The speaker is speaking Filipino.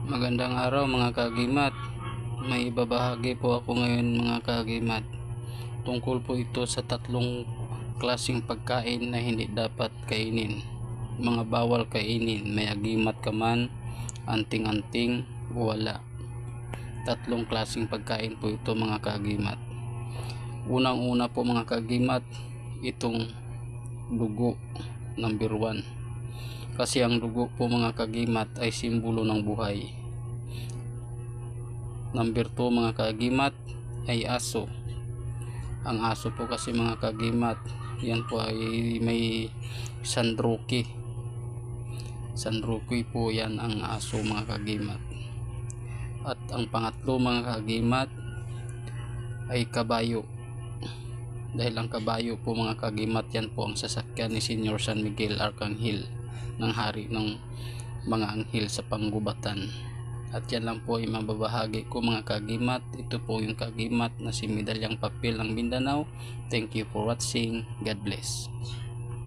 Magandang araw mga kagimat. May ibabahagi po ako ngayon mga kagimat. Tungkol po ito sa tatlong klaseng pagkain na hindi dapat kainin. Mga bawal kainin, may agimat ka man, anting-anting, wala. Tatlong klaseng pagkain po ito mga kagimat. Unang-una po mga kagimat, itong dugo, number 1. Kasi ang dugo po mga kagimat ay simbolo ng buhay. Number 2 mga kagimat ay aso. Ang aso po kasi mga kagimat, yan po ay may sandroki. Sandroki po yan ang aso mga kagimat. At ang pangatlo mga kagimat ay kabayo. Dahil ang kabayo po mga kagimat, yan po ang sasakyan ni Senyor San Miguel Arcangel, ng hari ng mga anghel sa panggubatan. At yan lang po ay mababahagi ko mga kagimat. Ito po yung kagimat na si Medalyang Papel ng Mindanao. Thank you for watching. God bless.